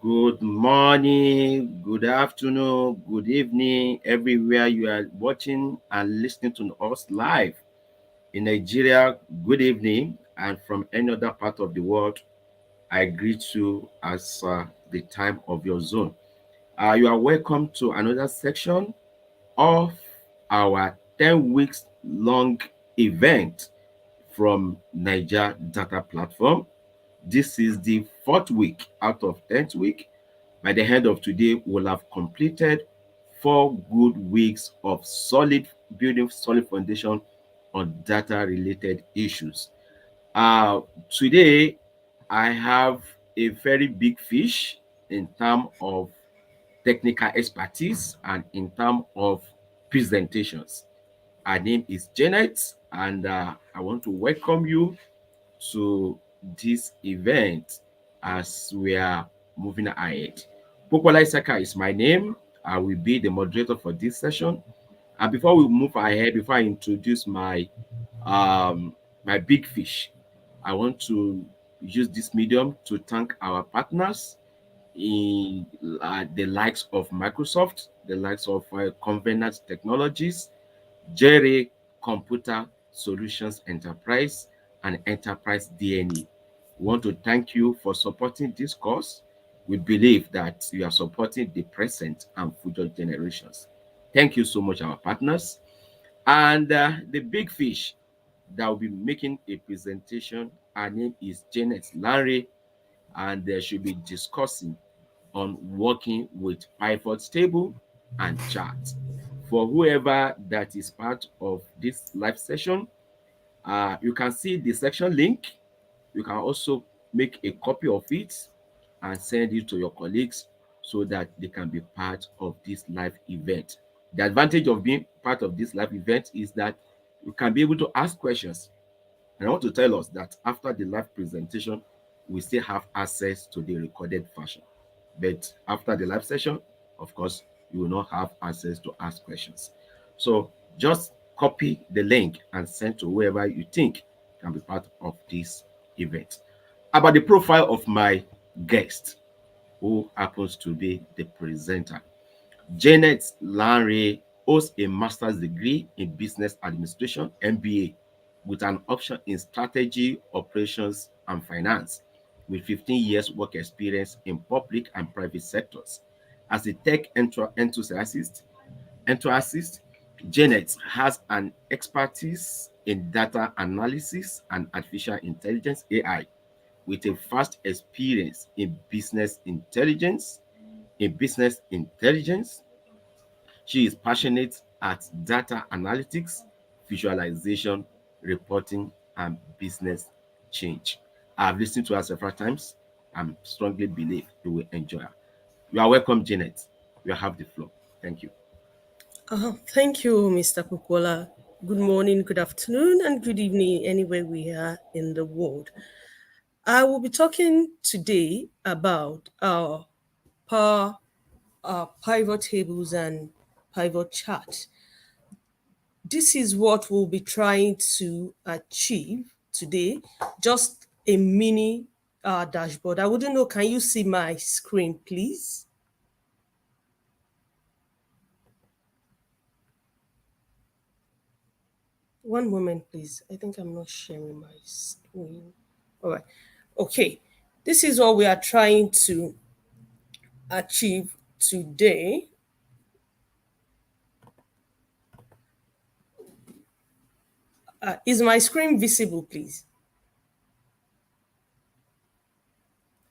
Good morning, good afternoon, good evening, everywhere you are watching and listening to us live. In Nigeria, good evening, and from any other part of the world, I greet you as the time of your zone. You are welcome to another section of our 10 weeks long event from Niger Data Platform. This is the fourth week out of 10th week. By the end of today, we'll have completed 4 good weeks of solid building solid foundation on data related issues. Today, I have a very big fish in terms of technical expertise and in terms of presentations. Her name is Janet, and I want to welcome you to this event as we are moving ahead. Popola Isaka is my name. I will be the moderator for this session. And before we move ahead, before I introduce um, my big fish, I want to use this medium to thank our partners in the likes of Microsoft, the likes of Convenant Technologies, Jerry Computer Solutions Enterprise, and Enterprise DNA. We want to thank you for supporting this course. We believe that you are supporting the present and future generations. Thank you so much, our partners. And the big fish that will be making a presentation, her name is Janet Lanre, and she'll be discussing on working with pivot table and chart. For whoever that is part of this live session, you can see the section link. You can also make a copy of it and send it to your colleagues so that they can be part of this live event. The advantage of being part of this live event is that you can be able to ask questions. And I want to tell us that after the live presentation, we still have access to the recorded version. But after the live session, of course, you will not have access to ask questions. So just copy the link and send to whoever you think can be part of this event. About the profile of my guest, who happens to be the presenter. Janet Lanre holds a master's degree in business administration, MBA, with an option in strategy, operations, and finance, with 15 years work experience in public and private sectors. As a tech enthusiast, Janet has an expertise in data analysis and artificial intelligence (AI), with a vast experience in business intelligence. She is passionate at data analytics, visualization, reporting, and business change. I've listened to her several times and strongly believe you will enjoy her. You are welcome, Janet. You have the floor. Thank you. Thank you, Mr. Popola. Good morning, good afternoon, and good evening, anywhere we are in the world. I will be talking today about power, pivot tables and pivot chart. This is what we'll be trying to achieve today. Just a mini dashboard. I wouldn't know. Can you see my screen, please? One moment, please. I think I'm not sharing my screen. All right. Okay. This is what we are trying to achieve today. Is my screen visible, please?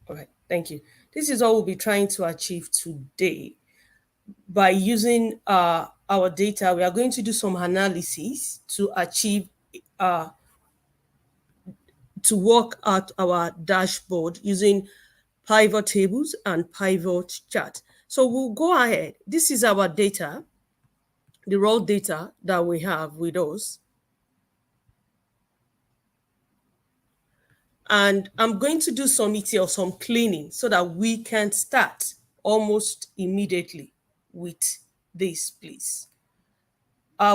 All right. Thank you. This is what we'll be trying to achieve today. By using our data, we are going to do some analysis to achieve to work out our dashboard using pivot tables and pivot chart. So we'll go ahead. This is our data, the raw data that we have with us. And I'm going to do some ETL, some cleaning so that we can start almost immediately with this, please.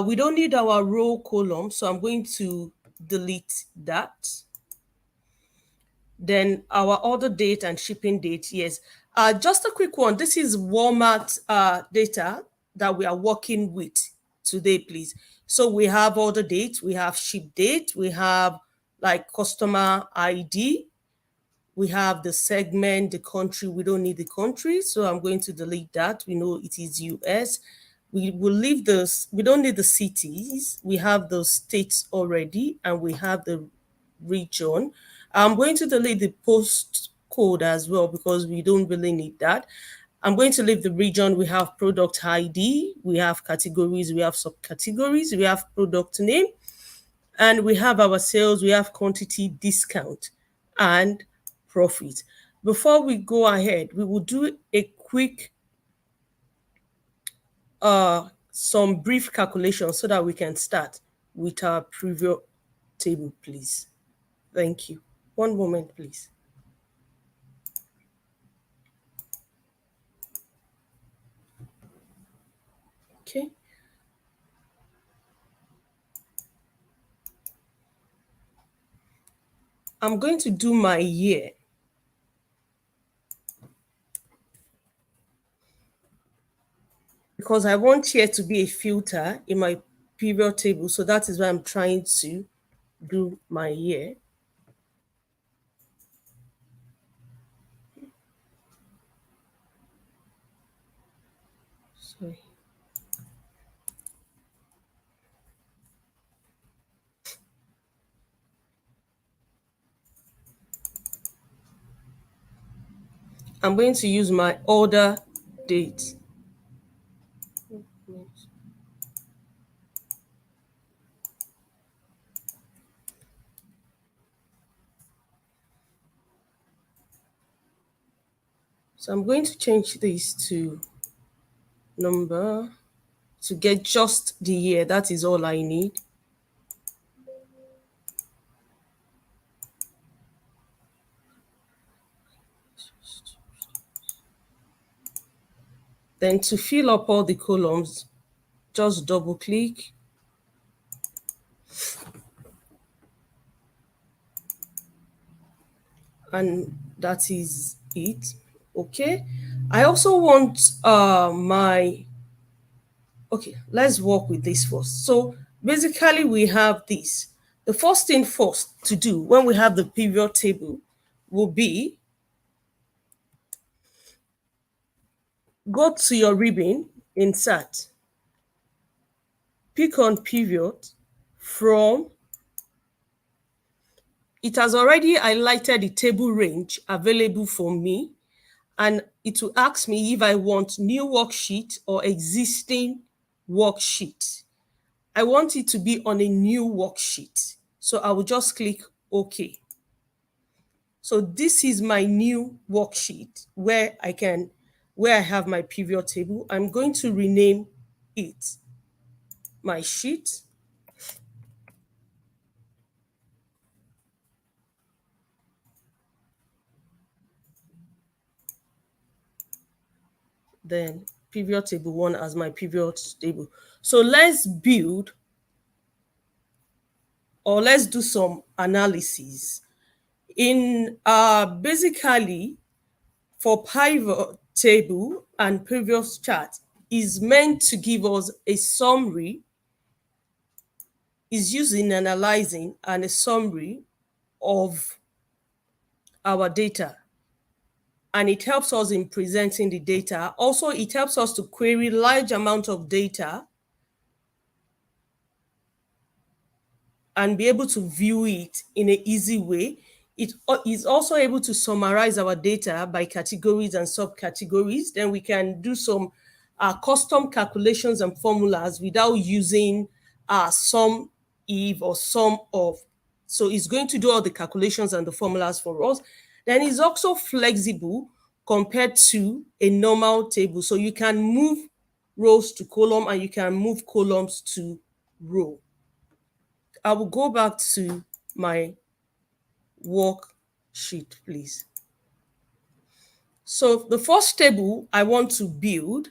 We don't need our row column, so I'm going to delete that. Then our order date and shipping date, yes, Just a quick one. This is Walmart data that we are working with today, please. So we have order date, we have ship date, we have like customer ID, we have the segment, the country. We don't need the country, so I'm going to delete that. We know it is US. We will leave this. We don't need the cities. We have the states already, and we have the region. I'm going to delete the post code as well because we don't really need that. I'm going to leave the region. We have product ID, we have categories, we have subcategories, we have product name, and we have our sales, we have quantity, discount, and profit. Before we go ahead, we will do a quick some brief calculations so that we can start with our preview table, please. Thank you. One moment, please. Okay. I'm going to do my year because I want here to be a filter in my period table. So that is why I'm trying to do my year. Sorry. I'm going to use my order date. So I'm going to change this to number to get just the year. That is all I need. Then to fill up all the columns, just double click. And that is it. Okay. I also want okay, let's work with this first. So basically we have this. The first thing first to do when we have the period table will be go to your ribbon, insert, pick on period from, it has already highlighted the table range available for me, and it will ask me if I want new worksheet or existing worksheet. I want it to be on a new worksheet. So I will just click OK. So this is my new worksheet where I have my period table. I'm going to rename it my sheet. Then period table one as my period table. So let's build or let's do some analysis. In basically for pivot table and previous chart is meant to give us a summary, is used in analyzing and a summary of our data, and it helps us in presenting the data. Also, it helps us to query large amount of data and be able to view it in an easy way. It is also able to summarize our data by categories and subcategories. Then we can do some custom calculations and formulas without using sum if or sum of. So it's going to do all the calculations and the formulas for us. Then it's also flexible compared to a normal table. So you can move rows to column and you can move columns to row. I will go back to my worksheet, please. So the first table I want to build,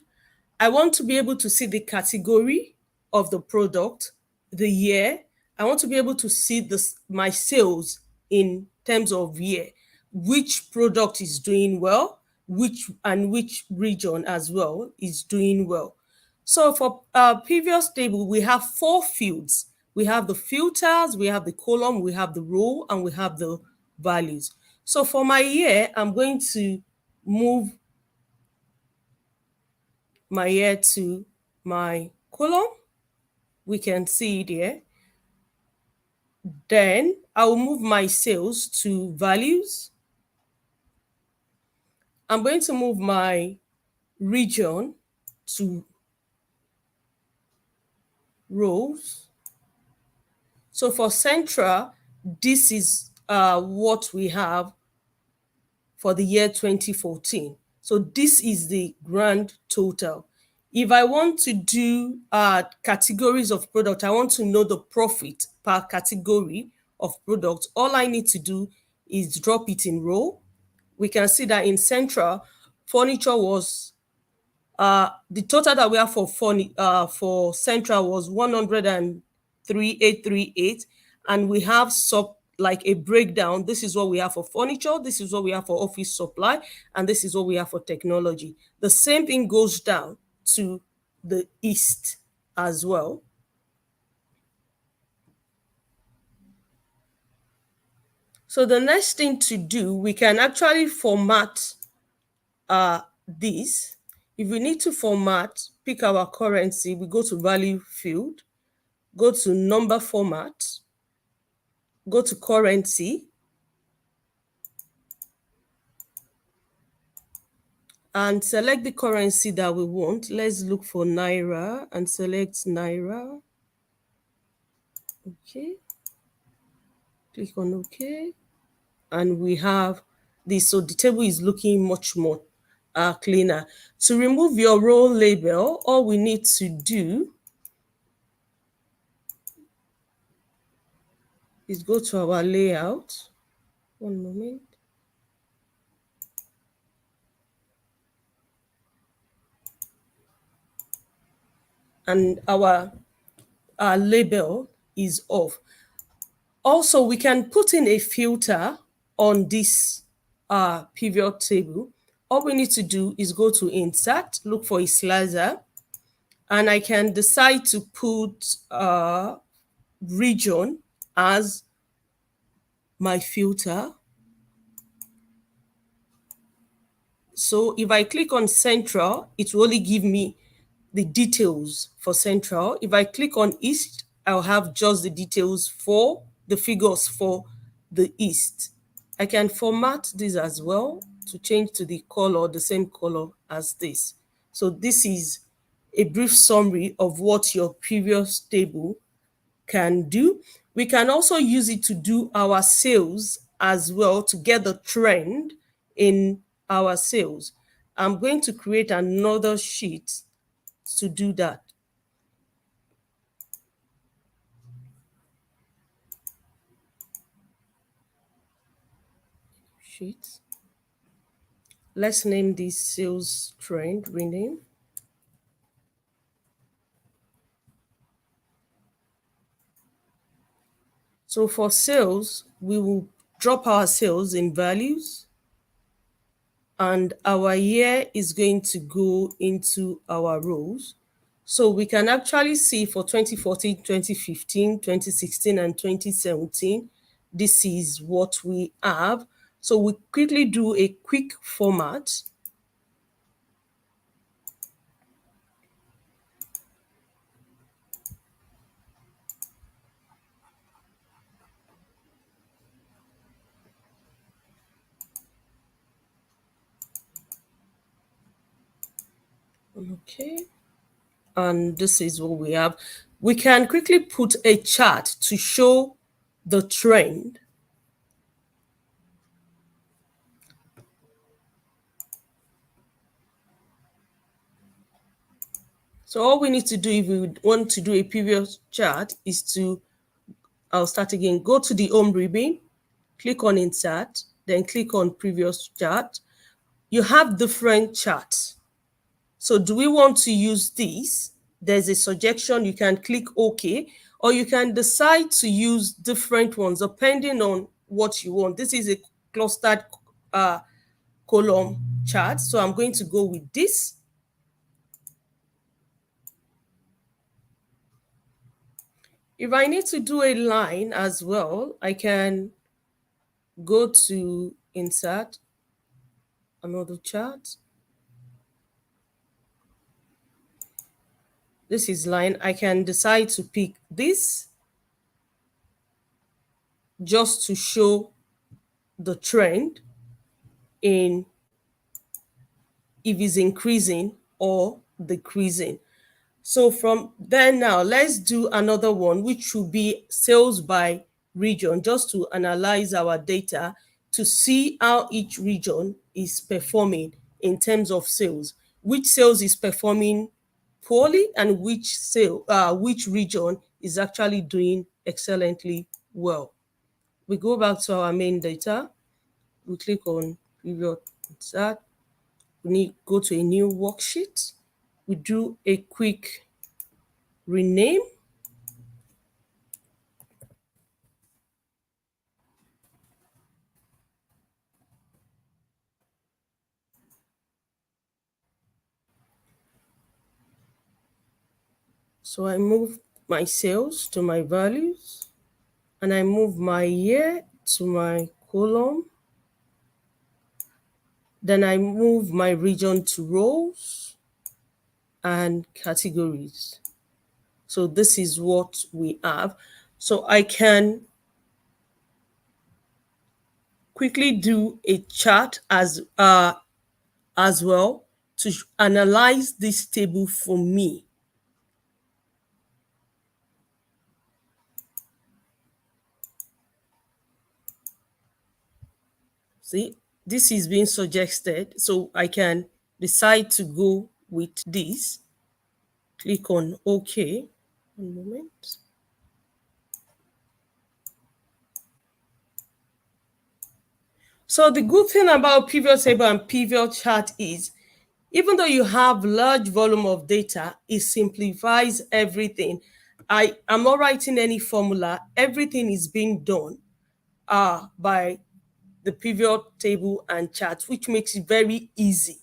I want to be able to see the category of the product, the year. I want to be able to see my sales in terms of year, which product is doing well, which region as well is doing well. So for our previous table, we have four fields. We have the filters, we have the column, we have the row, and we have the values. So for my year, I'm going to move my year to my column. We can see it here. Then I will move my sales to values. I'm going to move my region to rows. So for Central, this is what we have for the year 2014. So this is the grand total. If I want to do categories of product, I want to know the profit per category of product. All I need to do is drop it in row. We can see that in Central, furniture was the total that we have for Central was 103,838, and we have like a breakdown. This is what we have for furniture, this is what we have for office supply, and this is what we have for technology. The same thing goes down to the East as well. So the next thing to do, we can actually format this. If we need to format, pick our currency, we go to value field, go to number format, go to currency, and select the currency that we want. Let's look for Naira and select Naira. Okay. Click on OK. And we have this. So the table is looking much more cleaner. To remove your row label, all we need to do is go to our layout. One moment. And our label is off. Also, we can put in a filter on this pivot table. All we need to do is go to insert, look for a slicer, and I can decide to put region as my filter. So if I click on Central, it will only give me the details for Central. If I click on East, I'll have just the details for the figures for the East. I can format this as well to change to the color, the same color as this. So this is a brief summary of what your previous table can do. We can also use it to do our sales as well, to get the trend in our sales. I'm going to create another sheet to do that. Sheet. Let's name this sales trend, rename. So for sales, we will drop our sales in values, and our year is going to go into our rows. So we can actually see for 2014, 2015, 2016, and 2017, this is what we have. So we quickly do a quick format. Okay. And this is what we have. We can quickly put a chart to show the trend. So all we need to do if we want to do a previous chart is to, I'll start again, go to the home ribbon, click on insert, then click on previous chart. You have different charts. So do we want to use this? There's a suggestion, you can click OK, or you can decide to use different ones depending on what you want. This is a clustered column chart. So I'm going to go with this. If I need to do a line as well, I can go to insert another chart. This is line. I can decide to pick this just to show the trend in if it's increasing or decreasing. So from there now, let's do another one, which will be sales by region, just to analyze our data to see how each region is performing in terms of sales. Which sales is performing poorly and which region is actually doing excellently well. We go back to our main data. We click on previous that. We need go to a new worksheet. We do a quick rename. So I move my sales to my values and I move my year to my column. Then I move my region to rows and categories. So this is what we have. So I can quickly do a chart as well to analyze this table for me. See, this is being suggested, so I can decide to go with this. Click on OK. One moment. So the good thing about pivot table and pivot chart is even though you have large volume of data, it simplifies everything. I am not writing any formula. Everything is being done by the pivot table and chart, which makes it very easy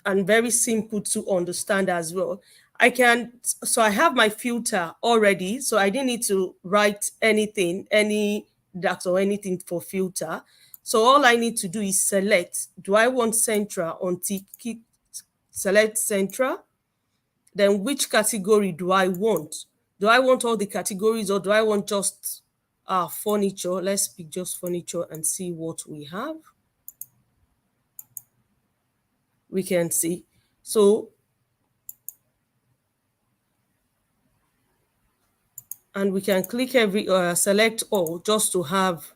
and very simple to understand as well. So I have my filter already, so I didn't need to write anything, any DAX or anything for filter. So all I need to do is select, do I want central on tick, select central, then which category do I want? Do I want all the categories or do I want just furniture? Let's pick just furniture and see what we have. We can see. So and we can click select all just to have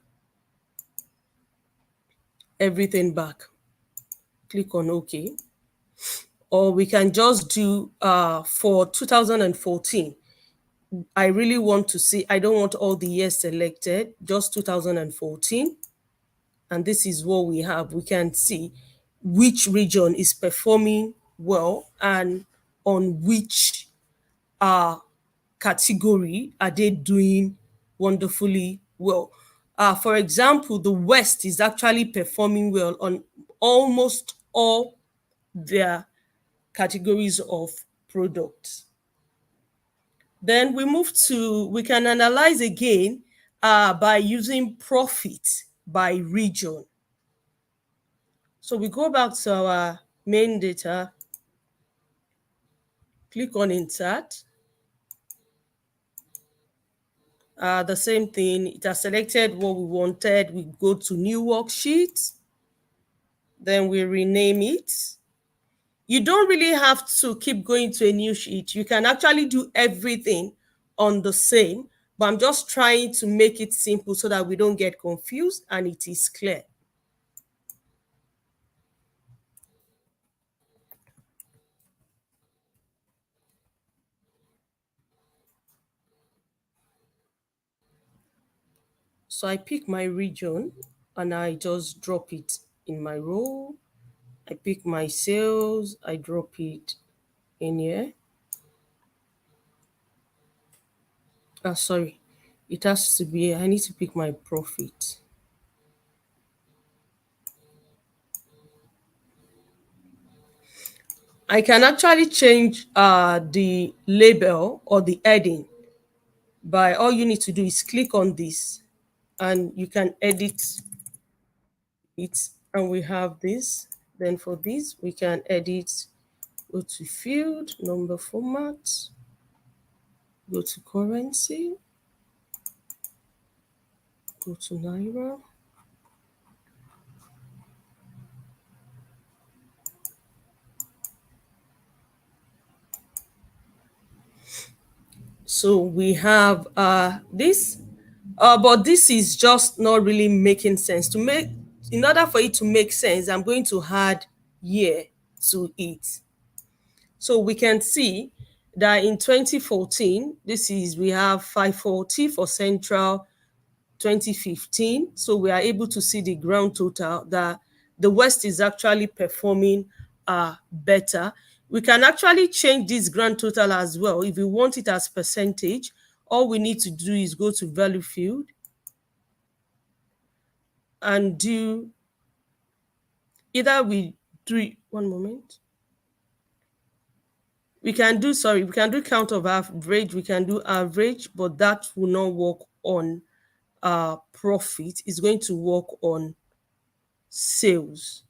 everything back. Click on OK. Or we can just do for 2014. I really want to see, I don't want all the years selected, just 2014. And this is what we have. We can see which region is performing well and on which category are they doing wonderfully well. For example, the West is actually performing well on almost all their categories of products. Then we can analyze again by using profit by region. So we go back to our main data, click on insert. The same thing, it has selected what we wanted. We go to new worksheet, then we rename it. You don't really have to keep going to a new sheet. You can actually do everything on the same, but I'm just trying to make it simple so that we don't get confused and it is clear. So I pick my region and I just drop it in my row. I pick my sales, I drop it in here. Sorry, it has to be, I need to pick my profit. I can actually change the label or the heading by, all you need to do is click on this and you can edit it, and we have this. Then for this we can edit, go to field number format, go to currency, go to naira. So we have this, but this is just not really making sense. To make, in order for it to make sense, I'm going to add year to it. So we can see that in 2014, this is, we have 540 for Central, 2015. So we are able to see the ground total that the West is actually performing better. We can actually change this grand total as well. If we want it as percentage, all we need to do is go to value field and do, either we do, one moment. We can do, sorry, we can do count of average, we can do average, but that will not work on profit. It's going to work on sales,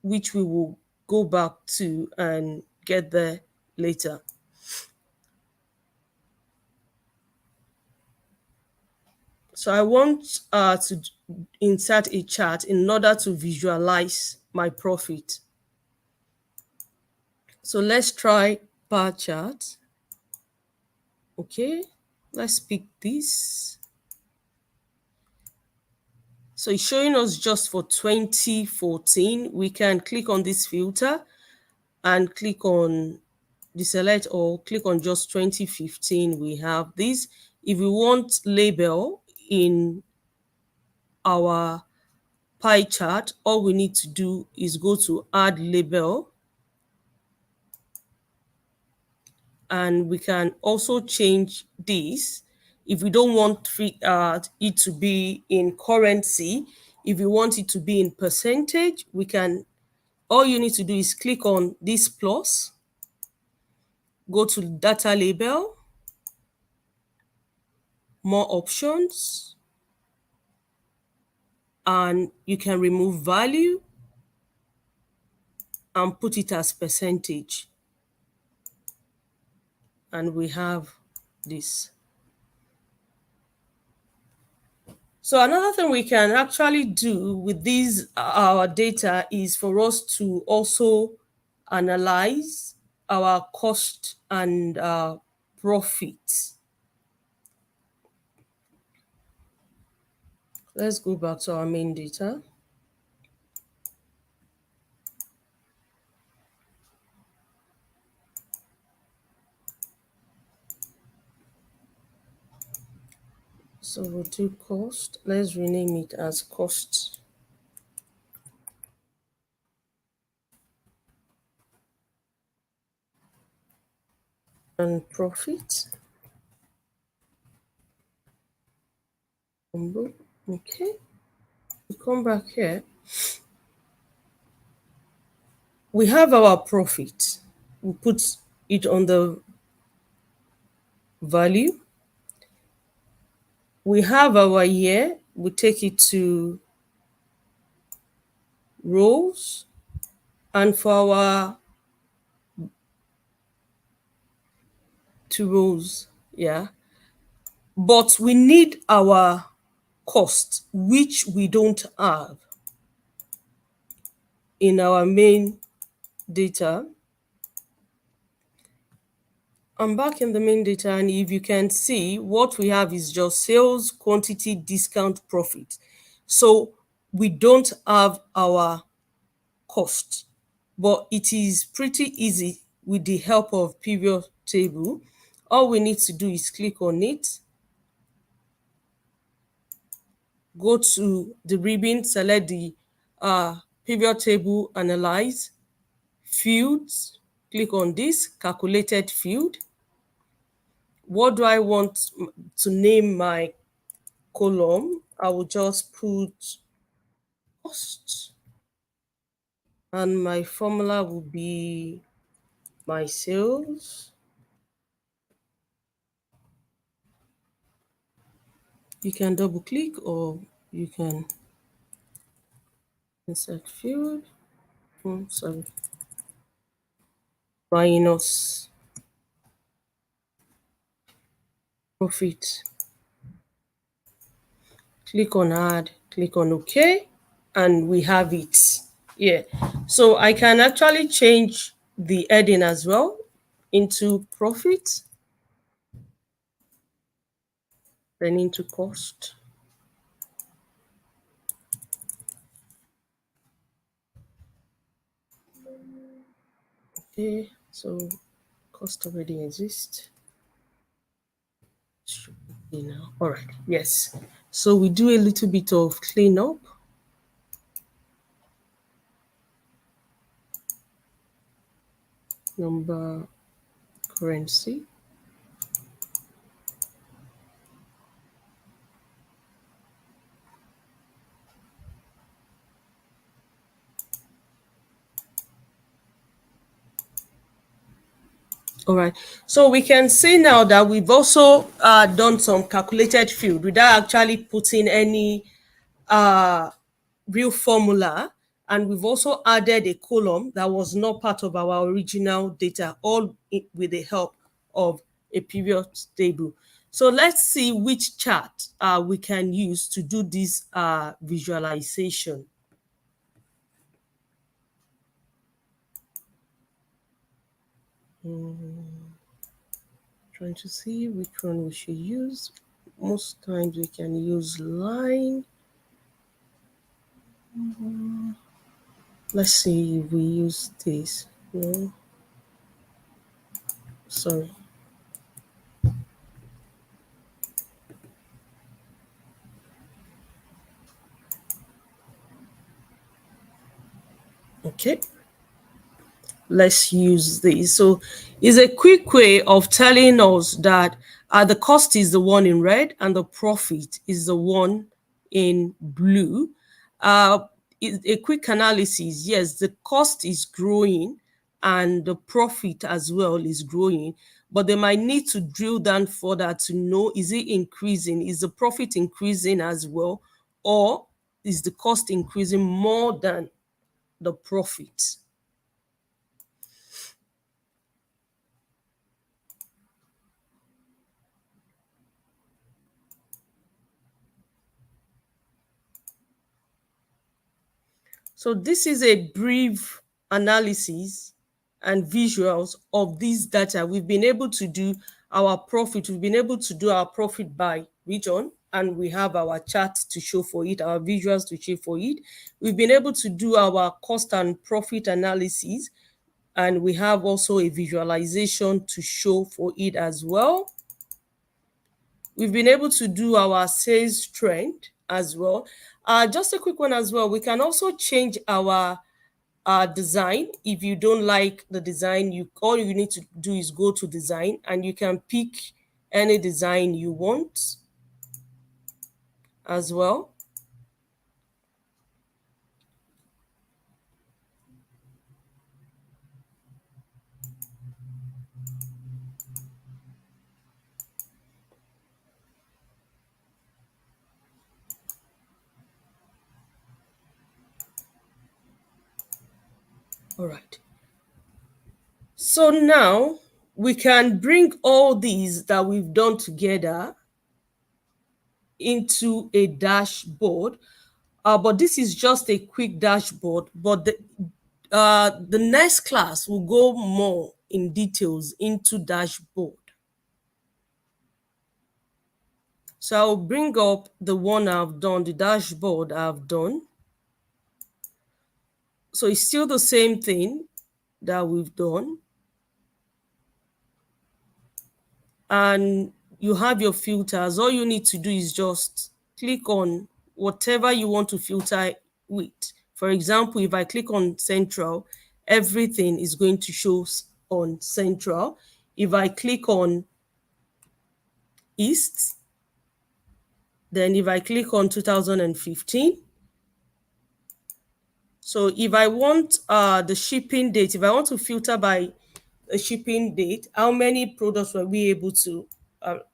which we will go back to and get there later. So I want to insert a chart in order to visualize my profit. So let's try bar chart. Okay, let's pick this. So it's showing us just for 2014. We can click on this filter and click on the select, or click on just 2015. We have this. If we want label in our pie chart, all we need to do is go to add label, and we can also change this. If we don't want it to be in currency, if you want it to be in percentage, we can, all you need to do is click on this plus, go to data label, more options, and you can remove value and put it as percentage. And we have this. So another thing we can actually do with these our data is for us to also analyze our cost and profit. Let's go back to our main data. So we'll do cost. Let's rename it as cost and profit. Okay. We come back here. We have our profit. We put it on the value. We have our year. We take it to rows, and for our two rows, yeah. But we need our cost, which we don't have in our main data. I'm back in the main data, and if you can see, what we have is just sales, quantity, discount, profit. So we don't have our cost, but it is pretty easy with the help of pivot table. All we need to do is click on it, go to the ribbon, select the pivot table, analyze, fields, click on this, calculated field. What do I want to name my column? I will just put cost, and my formula will be my sales. You can double click or you can insert field. Sorry, minus profit. Click on add, click on OK, and we have it here. So I can actually change the heading as well into profit, then into cost. Okay, so cost already exists. Should be now. All right, yes. So we do a little bit of cleanup. Number, currency. All right. So we can see now that we've also done some calculated field without actually putting any uh, real formula. And we've also added a column that was not part of our original data, all with the help of a period table. So let's see which chart we can use to do this visualization. Trying to see which one we should use. Most times we can use line. Let's see if we use this. No, sorry. Okay, let's use this. So it's a quick way of telling us that the cost is the one in red and the profit is the one in blue. Uh, a quick analysis, yes, the cost is growing and the profit as well is growing, but they might need to drill down further to know, is it increasing? Is the profit increasing as well? Or is the cost increasing more than the profit? So this is a brief analysis and visuals of this data. We've been able to do our profit. We've been able to do our profit by region, and we have our chart to show for it, our visuals to show for it. We've been able to do our cost and profit analysis, and we have also a visualization to show for it as well. We've been able to do our sales trend as well. Just a quick one as well. We can also change our design. If you don't like the design, you all you need to do is go to design and you can pick any design you want as well. All right. So now we can bring all these that we've done together into a dashboard. But this is just a quick dashboard. But the next class will go more in details into dashboard. So I'll bring up the one I've done, the dashboard I've done. So it's still the same thing that we've done. And you have your filters. All you need to do is just click on whatever you want to filter with. For example, if I click on central, everything is going to show on central. If I click on east, then if I click on 2015, so if I want the shipping date, if I want to filter by a shipping date, how many products were we able to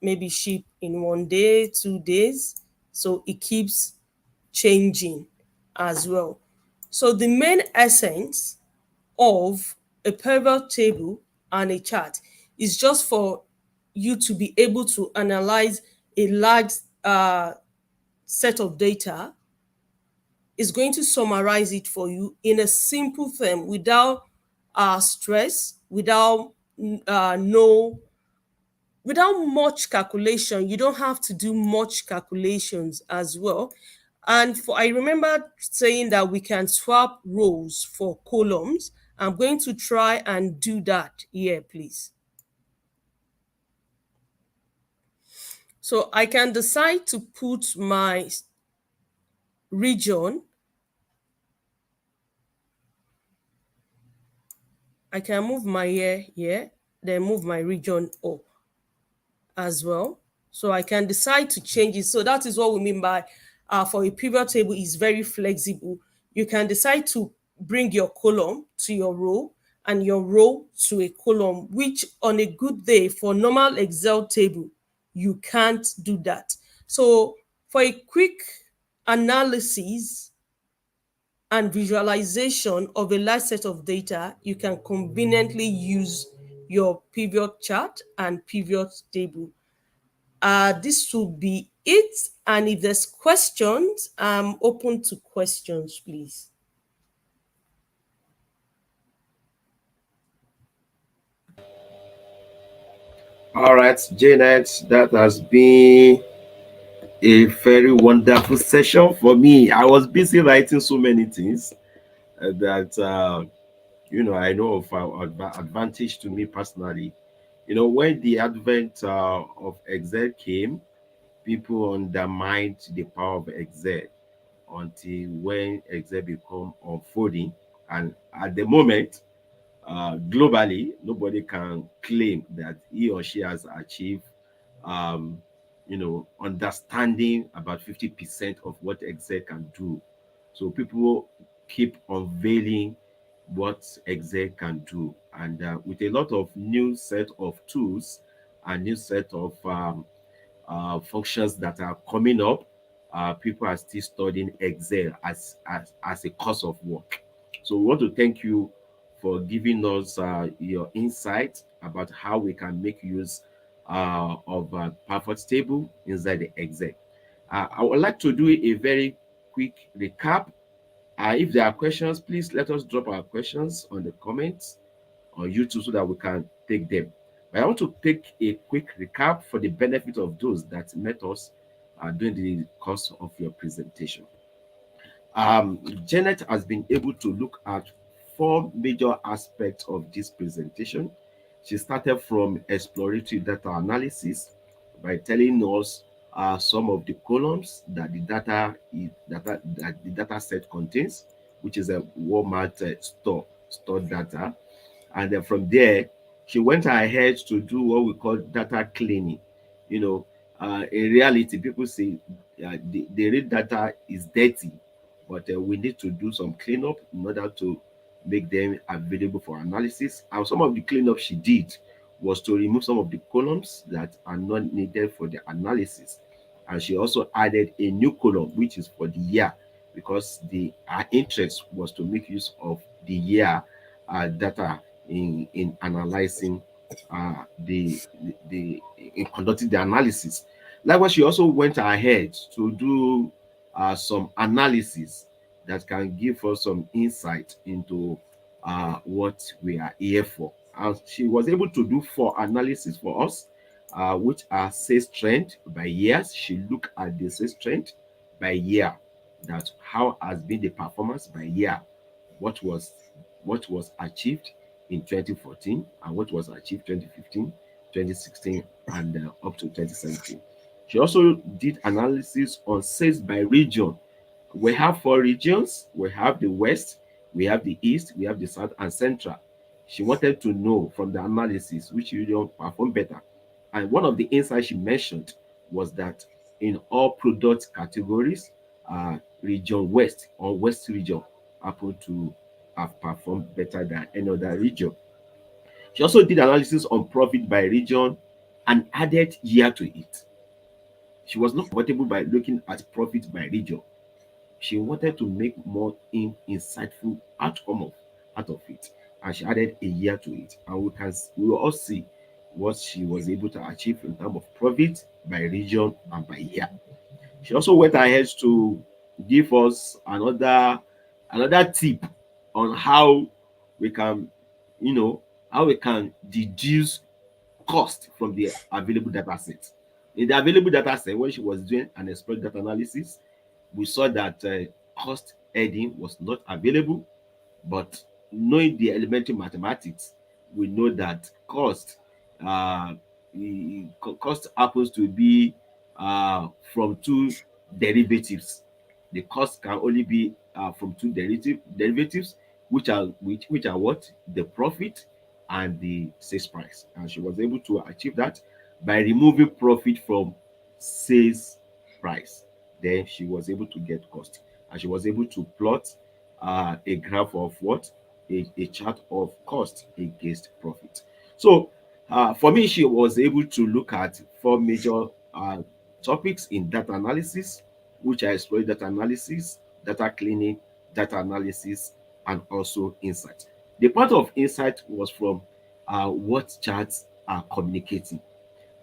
maybe ship in 1 day, 2 days. So it keeps changing as well. So the main essence of a pivot table and a chart is just for you to be able to analyze a large set of data. Is going to summarize it for you in a simple term without stress, without no without much calculation. You don't have to do much calculations as well. And for I remember saying that we can swap rows for columns. I'm going to try and do that here, please. So I can decide to put my region. I can move my year here, then move my region up as well. So I can decide to change it. So that is what we mean by for a pivot table is very flexible. You can decide to bring your column to your row and your row to a column, which on a good day for normal Excel table, you can't do that. So for a quick analysis and visualization of a large set of data, you can conveniently use your pivot chart and pivot table. This will be it. And if there's questions, I'm open to questions, please. All right, Janet, that has been a very wonderful session for me. I was busy writing so many things that I know of advantage to me personally. When the advent of Excel came, people undermined the power of Excel until when Excel become unfolding. And at the moment, globally, nobody can claim that he or she has achieved, um, understanding about 50% of what Excel can do. So people keep unveiling what Excel can do, and with a lot of new set of tools and new set of functions that are coming up, people are still studying Excel as a course of work. So we want to thank you for giving us your insight about how we can make use of a pivot table inside the Excel. I would like to do a very quick recap. If there are questions, please let us drop our questions on the comments on YouTube so that we can take them. But I want to take a quick recap for the benefit of those that met us during the course of your presentation. Janet has been able to look at four major aspects of this presentation. She started from exploratory data analysis by telling us some of the columns that the data set contains, which is a Walmart store data. And then from there, she went ahead to do what we call data cleaning. You know, in reality, people say the real data is dirty, but we need to do some cleanup in order to make them available for analysis. And some of the cleanup she did was to remove some of the columns that are not needed for the analysis. And she also added a new column, which is for the year, because our interest was to make use of the year data in analyzing in conducting the analysis. Likewise, she also went ahead to do some analysis that can give us some insight into what we are here for. And she was able to do four analysis for us, which are sales trend by years. She looked at the sales trend by year, that how has been the performance by year, what was what was achieved in 2014 and what was achieved 2015, 2016, and up to 2017. She also did analysis on sales by region. We have four regions. We have the West, we have the East, we have the South, and Central. She wanted to know from the analysis which region performed better. And one of the insights she mentioned was that in all product categories, region West or West region happened to have performed better than any other region. She also did analysis on profit by region and added year to it. She was not comfortable by looking at profit by region. She wanted to make more insightful out of it, and she added a year to it. And we will all see what she was able to achieve in terms of profit by region and by year. She also went ahead to give us another tip on how we can, you know, how we can deduce cost from the available data set. In the available data set, when she was doing an exploit data analysis, we saw that cost heading was not available, but knowing the elementary mathematics, we know that uh, cost happens to be from two derivatives. The cost can only be from two derivatives, which are what, the profit and the sales price. And she was able to achieve that by removing profit from sales price. Then she was able to get cost, and she was able to plot a graph of what, a chart of cost against profit. So for me, she was able to look at four major topics in data analysis, which are exploit data analysis, data cleaning, data analysis, and also insight. The part of insight was from what charts are communicating.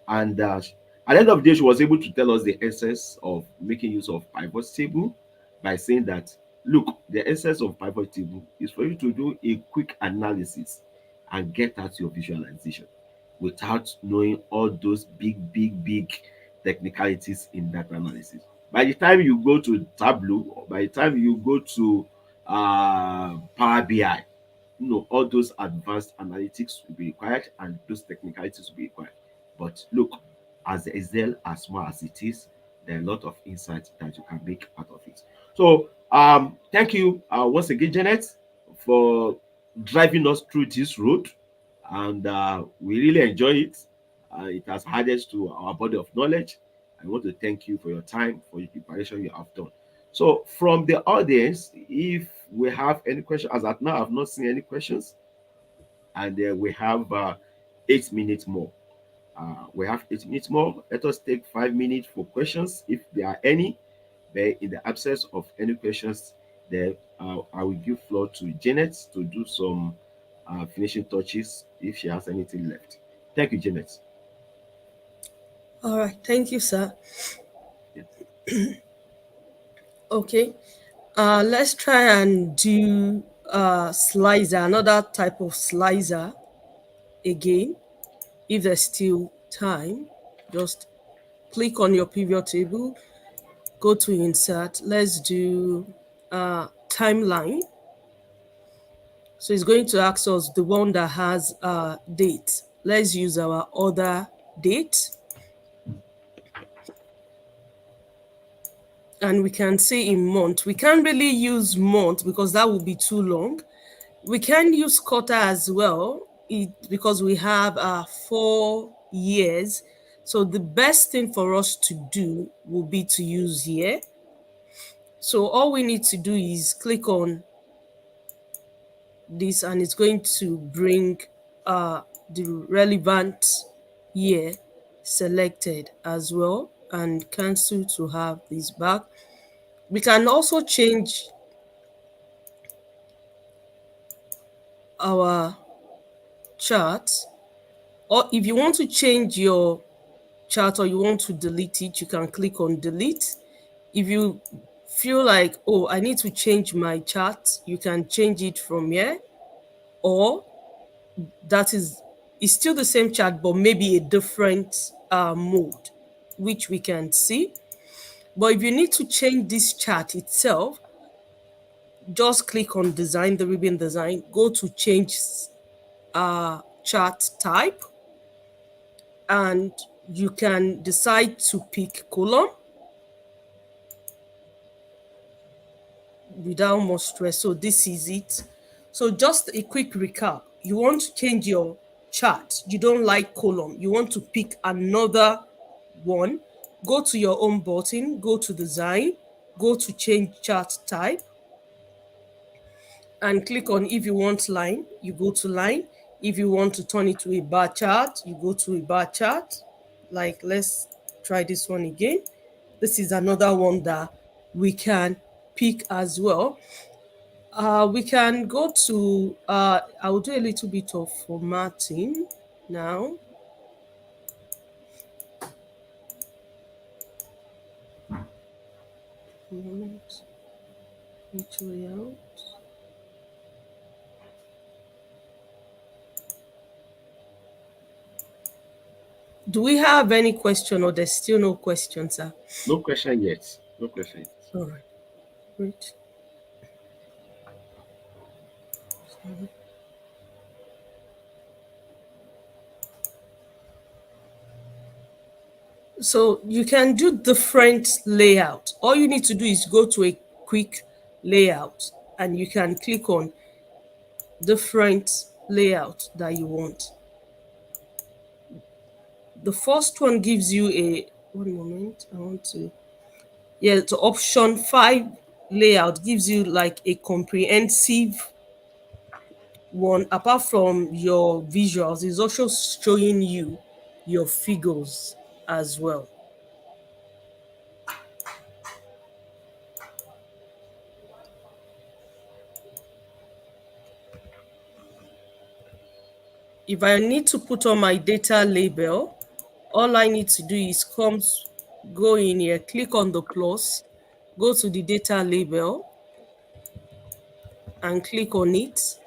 And at the end of the day, she was able to tell us the essence of making use of pivot table by saying that, look, the essence of pivot table is for you to do a quick analysis and get out your visualization without knowing all those big technicalities in data analysis. By the time you go to Tableau, or by the time you go to Power BI, all those advanced analytics will be required and those technicalities will be required. But look, as Excel, as small as it is, there are a lot of insights that you can make out of it. So thank you once again, Janet, for driving us through this road, and we really enjoy it. It has added to our body of knowledge. I want to thank you for your time, for your preparation you have done. So, from the audience, if we have any questions, as at now, I've not seen any questions, and we have 8 minutes more. We have 8 minutes more. Let us take 5 minutes for questions if there are any. Then, in the absence of any questions, then I will give floor to Janet to do some finishing touches if she has anything left. Thank you, Janet. All right. Thank you, sir. Yeah. Okay. Let's try and do slicer, another type of slicer again. If there's still time, just click on your pivot table, go to insert. Let's do timeline. So it's going to ask us the one that has date. Let's use our other date. And we can say in month. We can't really use month because that would be too long. We can use quarter as well because we have 4 years. So the best thing for us to do will be to use year. So all we need to do is click on this and it's going to bring the relevant year selected as well, and cancel to have this back. We can also change our chart, or if you want to change your chart or you want to delete it, you can click on delete. If you feel like, oh, I need to change my chart, you can change it from here, or that is it's still the same chart but maybe a different mode, which we can see. But if you need to change this chart itself, just click on design, the ribbon design, go to change chart type, and you can decide to pick column without more stress. So this is it. So just a quick recap. You want to change your chart. You don't like column. You want to pick another one. Go to your home button, go to design, go to change chart type, and click on if you want line, you go to line. If you want to turn it to a bar chart, you go to a bar chart. Like, let's try this one again. This is another one that we can pick as well. We can go to, I'll do a little bit of formatting now. Moment, page layout. Do we have any question or there's still no question, sir? No question yet. No question yet. All right, great. So you can do different layout. All you need to do is go to a quick layout and you can click on different layout that you want. The first one gives you a, one moment, I want to, yeah, the option 5 layout gives you like a comprehensive one. Apart from your visuals, it's also showing you your figures as well. If I need to put on my data label, all I need to do is go in here, click on the plus, go to the data label and click on it.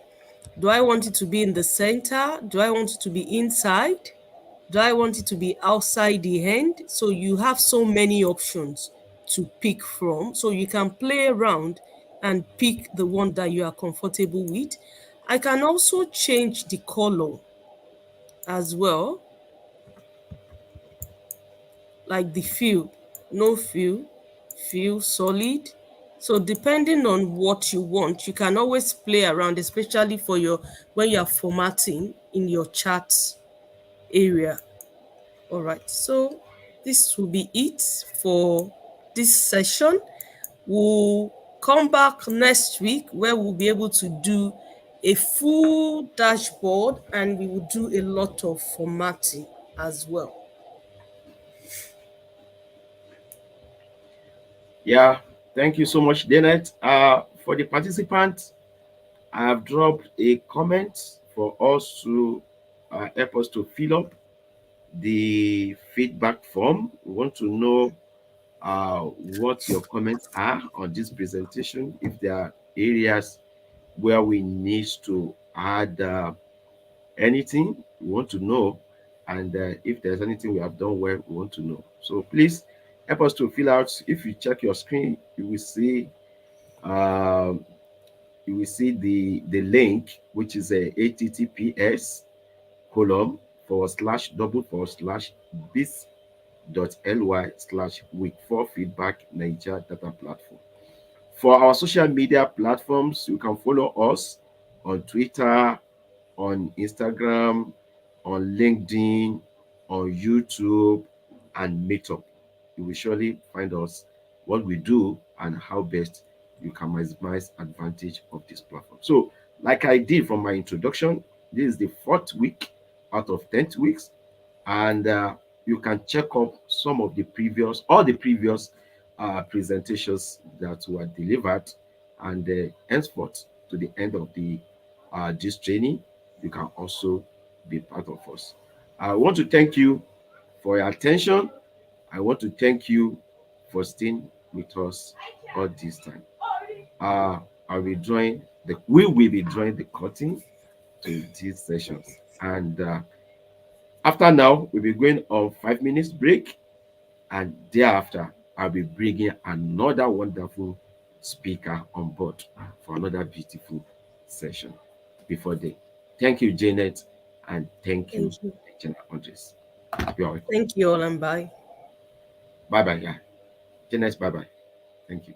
Do I want it to be in the center? Do I want it to be inside? Do I want it to be outside the end? So you have so many options to pick from. So you can play around and pick the one that you are comfortable with. I can also change the color as well, like the fill, no fill solid. So depending on what you want, you can always play around, especially for your, when you are formatting in your charts area. All right, so this will be it for this session. We'll come back next week where we'll be able to do a full dashboard and we will do a lot of formatting as well. Yeah, thank you so much, Janet. For the participants, I have dropped a comment for us to help us to fill up the feedback form. We want to know what your comments are on this presentation. If there are areas where we need to add anything, we want to know. And if there's anything we have done well, we want to know. So please help us to fill out. If you check your screen, um, you will see the link, which is a https column forward slash double forward slash bit.ly/week 4 feedback Niger data platform. For our social media platforms, you can follow us on Twitter, on Instagram, on LinkedIn, on YouTube, and Meetup. You will surely find us, what we do, and how best you can maximize advantage of this platform. So, like I did from my introduction, this is the fourth week out of 10 weeks, and you can check up some of the previous, all the previous presentations that were delivered, and henceforth to the end of the this training, you can also be part of us. I want to thank you for your attention. I want to thank you for staying with us all this time. Uh, we will be drawing the curtain to these sessions. And after now, we'll be going on 5 minutes break. And thereafter, I'll be bringing another wonderful speaker on board for another beautiful session before then. Thank you, Janet, and thank you, Thank you. General Andres. You're welcome. Thank you all and bye. Bye bye. Yeah. Janet, bye bye. Thank you.